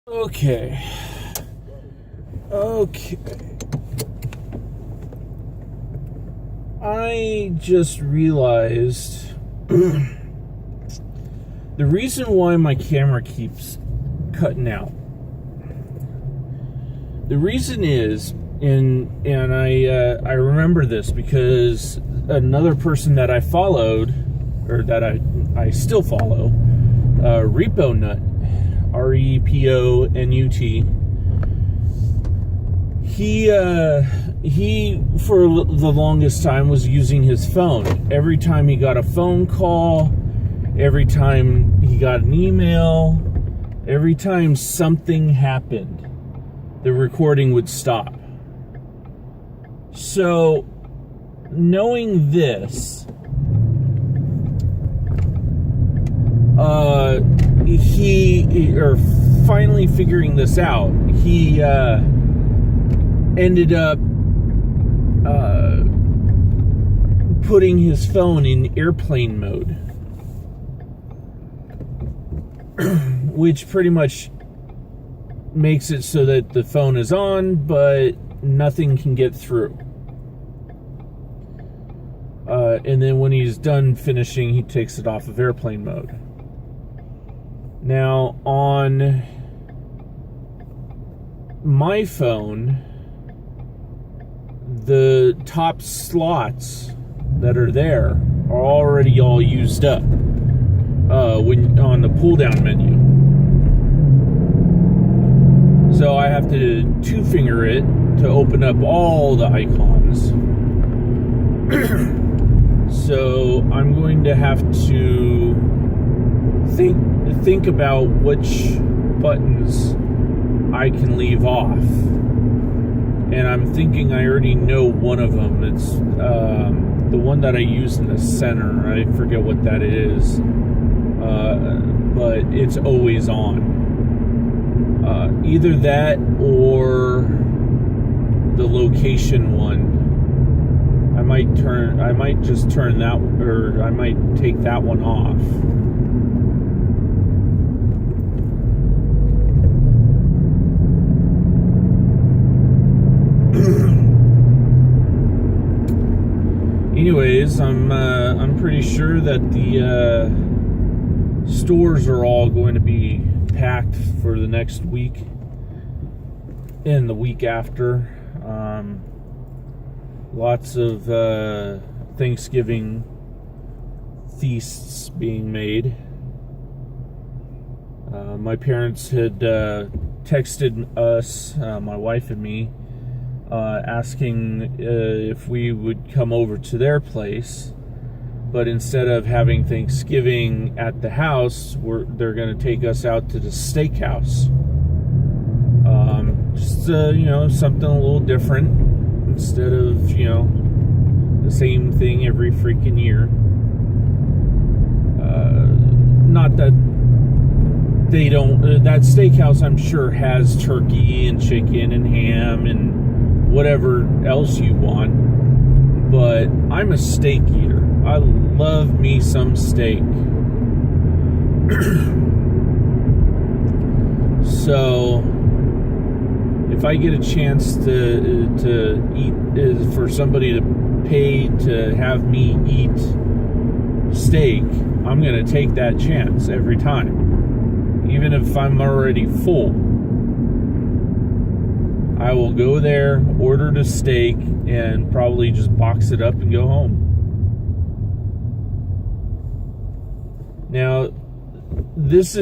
Okay. I just realized the reason why my camera keeps cutting out. The reason is, and I remember this because another person that I followed, or that I still follow, Repo Nut, REPONUT. He for the longest time was using his phone. Every time he got a phone call, every time he got an email, every time something happened, the recording would stop. So, knowing this, finally figuring this out, he ended up putting his phone in airplane mode, which pretty much makes it so that the phone is on, but nothing can get through. And then when he's done finishing, he takes it off of airplane mode. Now, on my phone, the top slots that are there are already all used up when on the pull down menu. So I have to two-finger it to open up all the icons. So I'm going to have to think about which buttons I can leave off. And I'm thinking I already know one of them. It's the one that I use in the center. I forget what that is. But it's always on. Either that or the location one. I might just turn that, or I might take that one off. Anyways, I'm pretty sure that the stores are all going to be packed for the next week and the week after. Lots of Thanksgiving feasts being made. My parents had texted us, my wife and me, asking if we would come over to their place, but instead of having Thanksgiving at the house, they're going to take us out to the steakhouse. Just something a little different instead of the same thing every freaking year. Not that they don't. That steakhouse, I'm sure, has turkey and chicken and ham and whatever else you want, but I'm a steak eater. I love me some steak. So if I get a chance to eat, for somebody to pay to have me eat steak, I'm gonna take that chance every time, even if I'm already full. I will go there, order the steak, and probably just box it up and go home. Now, this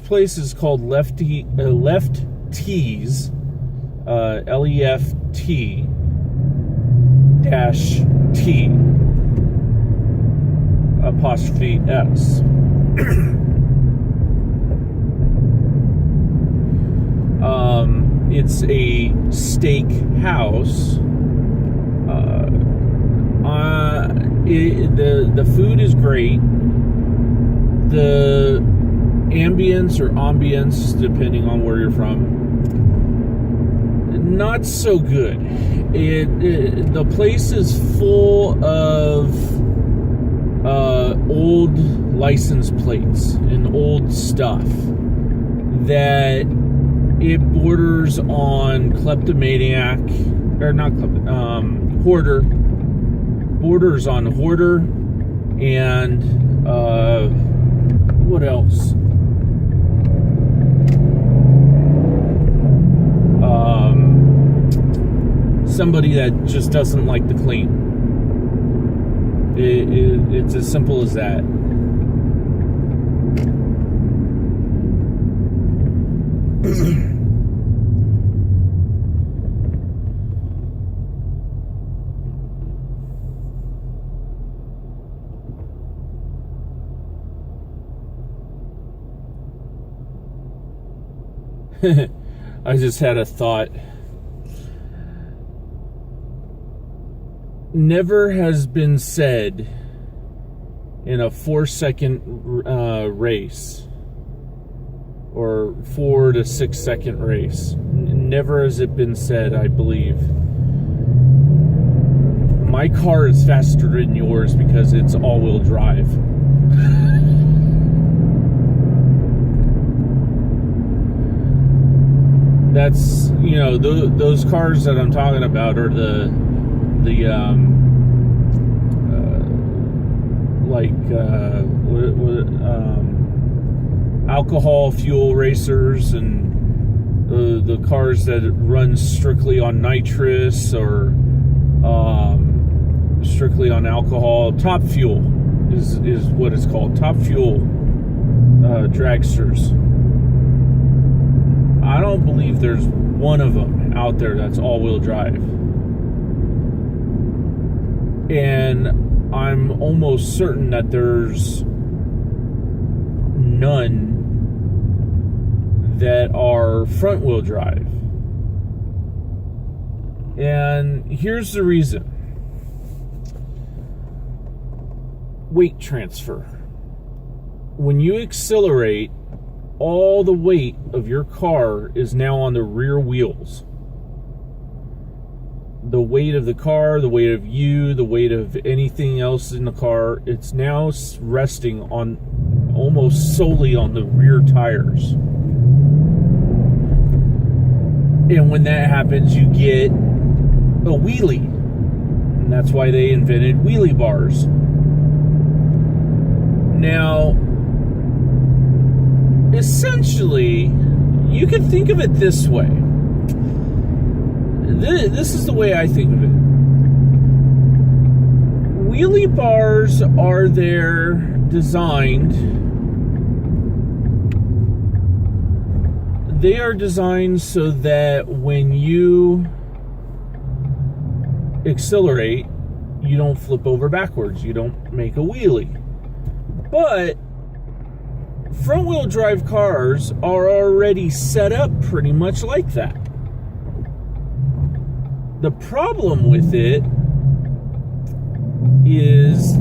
place is called Left Tees, LEFT -T apostrophe S. It's a steak house. The food is great. The ambience or ambience, depending on where you're from, not so good. The place is full of old license plates and old stuff that it borders on kleptomaniac, or not hoarder. Borders on hoarder, and what else? Somebody that just doesn't like to clean. It's as simple as that. I just had a thought. Never has been said in a 4-second race, or 4 to 6 second race. Never has it been said, I believe, my car is faster than yours because it's all-wheel drive. That's, you know, those cars that I'm talking about are the alcohol fuel racers, and the cars that run strictly on nitrous or strictly on alcohol. Top fuel is what it's called. Top fuel dragsters. I don't believe there's one of them out there that's all-wheel drive. And I'm almost certain that there's none that are front-wheel drive. And here's the reason. Weight transfer. When you accelerate, all the weight of your car is now on the rear wheels. The weight of the car, the weight of you, the weight of anything else in the car, it's now resting on almost solely on the rear tires. And when that happens, you get a wheelie. And that's why they invented wheelie bars. Now, essentially, you can think of it this way. This is the way I think of it. Wheelie bars are there designed. They are designed so that when you accelerate, you don't flip over backwards. You don't make a wheelie. But front-wheel drive cars are already set up pretty much like that. The problem with it is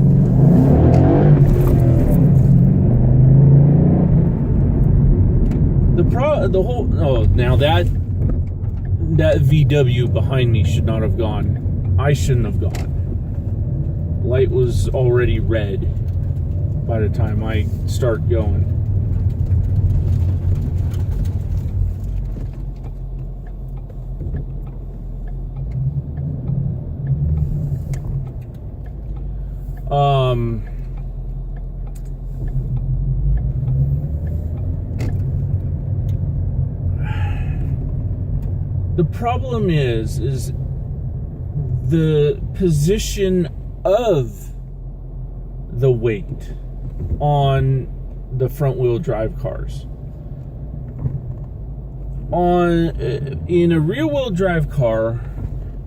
now that VW behind me should not have gone. I shouldn't have gone. Light was already red by the time I start going. The problem is the position of the weight on the front wheel drive cars. In a rear wheel drive car,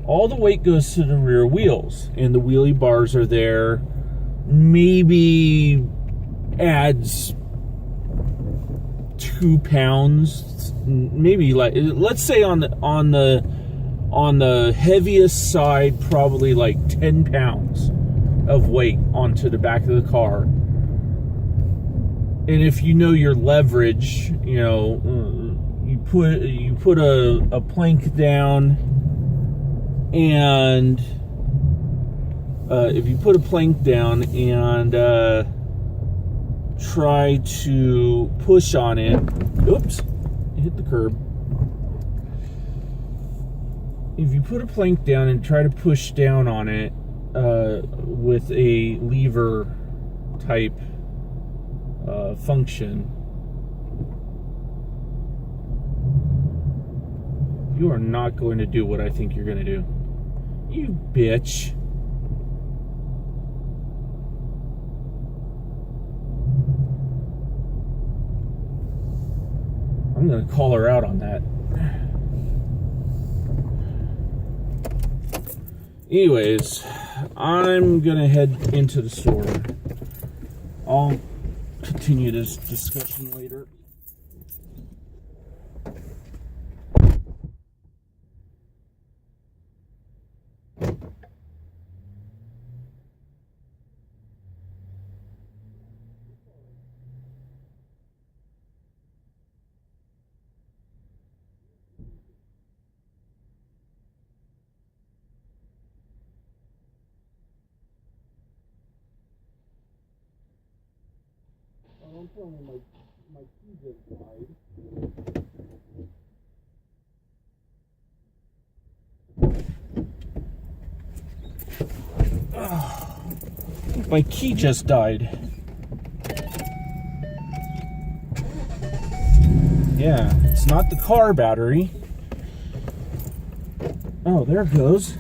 all the weight goes to the rear wheels, and the wheelie bars are there. Maybe adds 2 pounds, maybe, like, let's say on the heaviest side, probably like 10 pounds of weight onto the back of the car. And if you know your leverage, you know, you put a plank down, and if you put a plank down and try to push on it, oops, hit the curb. if you put a plank down and try to push down on it with a lever type function, you are not going to do what I think you're going to do. You bitch. I'm going to call her out on that. Anyways, I'm going to head into the store. I'll continue this discussion later. Don't tell me my key just died. My key just died. Yeah, it's not the car battery. Oh, there it goes.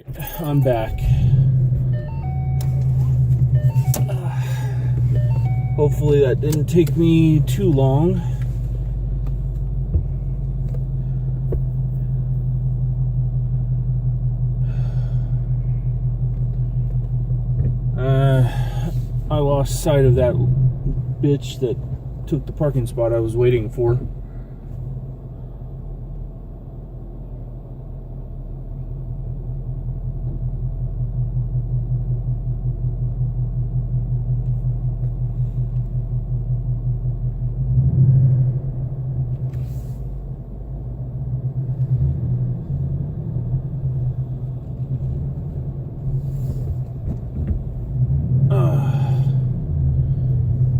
Alright, I'm back. Hopefully that didn't take me too long. I lost sight of that bitch that took the parking spot I was waiting for.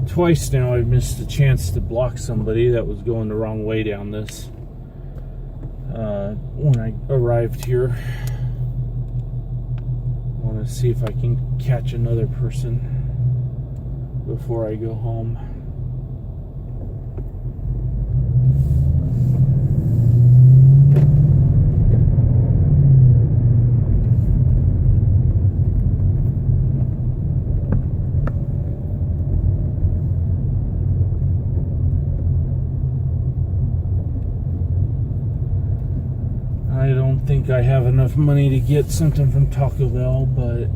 Twice now I've missed a chance to block somebody that was going the wrong way down this when I arrived here. I want to see if I can catch another person before I go home. I don't think I have enough money to get something from Taco Bell, but it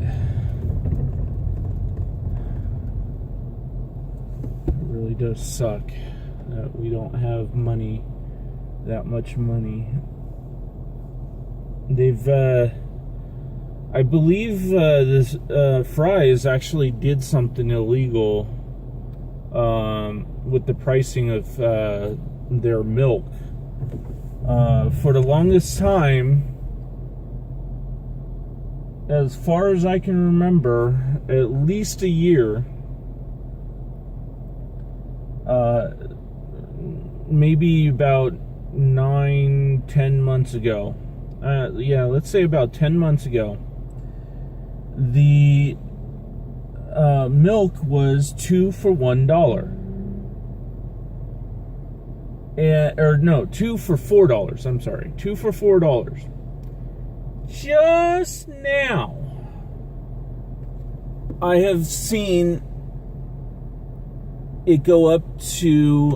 really does suck that we don't have money, that much money. They've, I believe this Fry's actually did something illegal with the pricing of their milk. For the longest time, as far as I can remember, at least a year, maybe about 9-10 months ago, yeah, let's say about 10 months ago, the milk was 2 for $1. Or no, 2 for $4. I'm sorry, 2 for $4. Just now, I have seen it go up to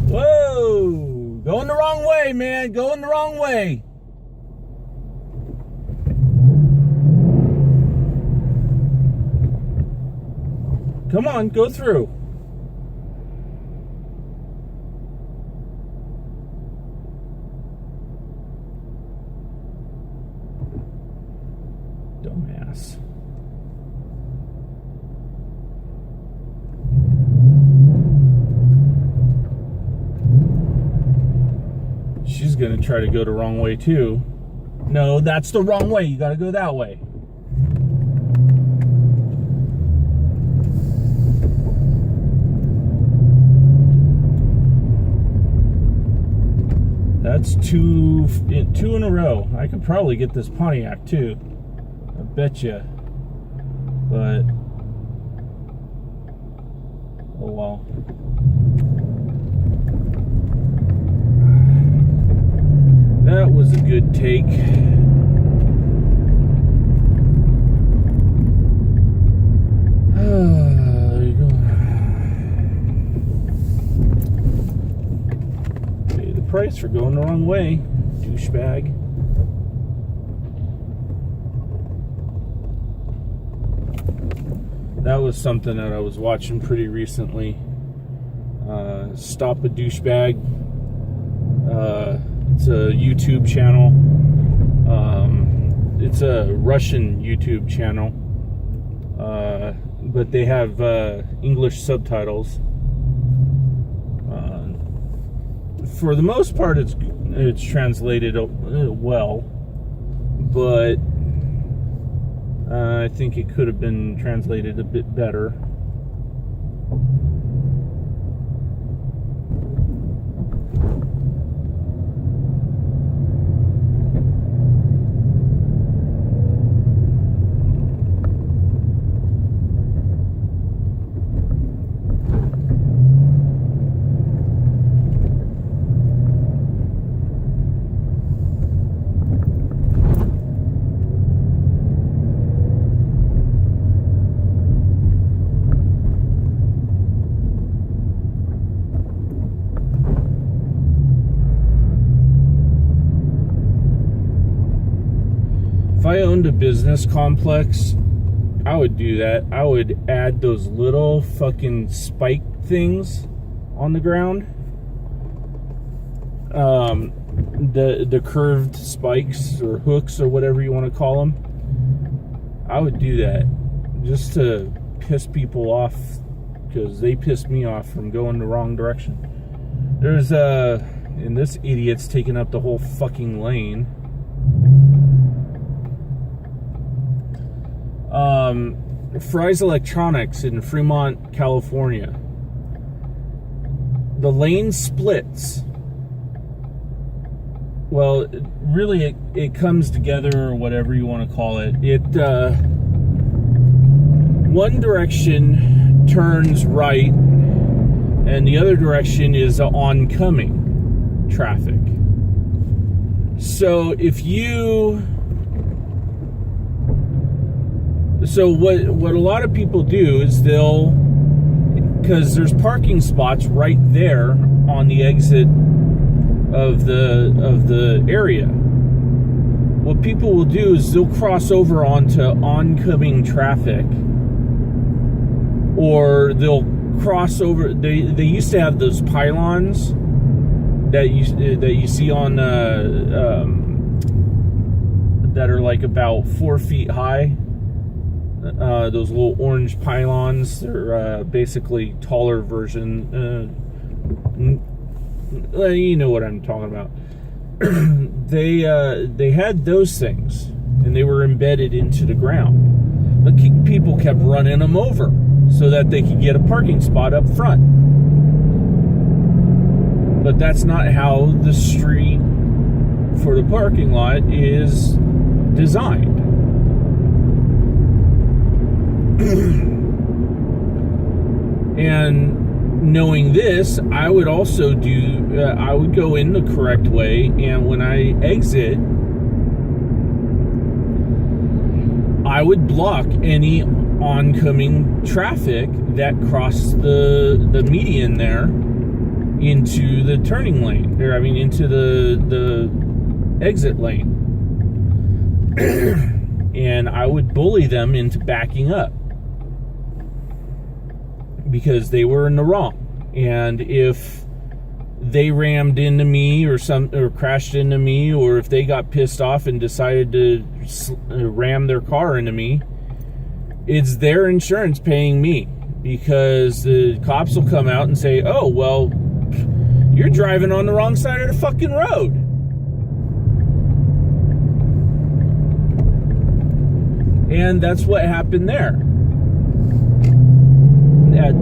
whoa, going the wrong way, man, going the wrong way. Come on, go through. Dumbass. She's gonna try to go the wrong way too. No, that's the wrong way. You gotta go that way. That's two in a row. I could probably get this Pontiac too. I bet you. But oh well. That was a good take. Price for going the wrong way, douchebag. That was something that I was watching pretty recently. Stop a Douchebag. It's a YouTube channel. It's a Russian YouTube channel, but they have English subtitles. For the most part, it's translated well, but I think it could have been translated a bit better. owned a business complex, I would do that. I would add those little fucking spike things on the ground. The curved spikes or hooks or whatever you want to call them. I would do that just to piss people off, because they pissed me off from going the wrong direction. There's and this idiot's taking up the whole fucking lane. Fry's Electronics in Fremont, California. The lane splits. Well, really, it comes together, or whatever you want to call it. One direction turns right, and the other direction is oncoming traffic. So what a lot of people do is because there's parking spots right there on the exit of the area. What people will do is they'll cross over onto oncoming traffic, or they'll cross over. They used to have those pylons that you see on that are like about 4 feet high. Those little orange pylons. They're basically taller version. You know what I'm talking about. They had those things, and they were embedded into the ground. But people kept running them over so that they could get a parking spot up front. But that's not how the street for the parking lot is designed. And knowing this, I would also I would go in the correct way, and when I exit, I would block any oncoming traffic that crossed the median there into the turning lane, into the exit lane. And I would bully them into backing up, because they were in the wrong. And if they rammed into me or crashed into me, or if they got pissed off and decided to ram their car into me, it's their insurance paying me, because the cops will come out and say, oh, well, you're driving on the wrong side of the fucking road. And that's what happened there. At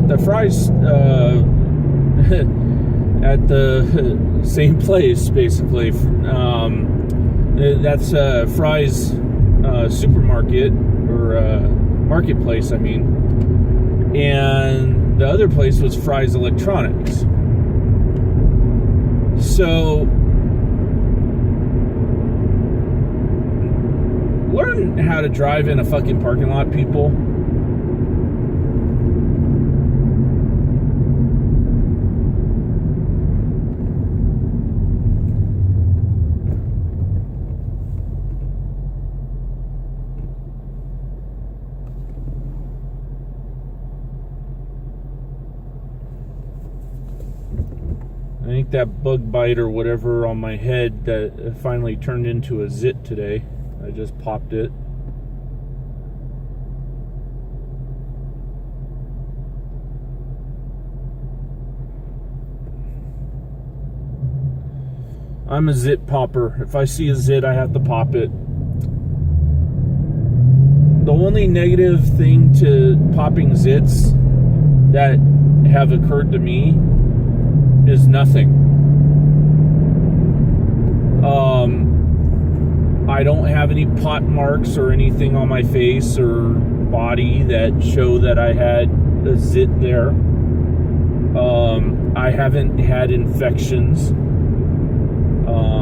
the Fry's, at the same place, basically. That's Fry's supermarket, or marketplace, I mean. And the other place was Fry's Electronics. So learn how to drive in a fucking parking lot, people. I think that bug bite or whatever on my head that finally turned into a zit today. I just popped it. I'm a zit popper. If I see a zit, I have to pop it. The only negative thing to popping zits that have occurred to me is nothing. I don't have any pot marks or anything on my face or body that show that I had a zit there. I haven't had infections.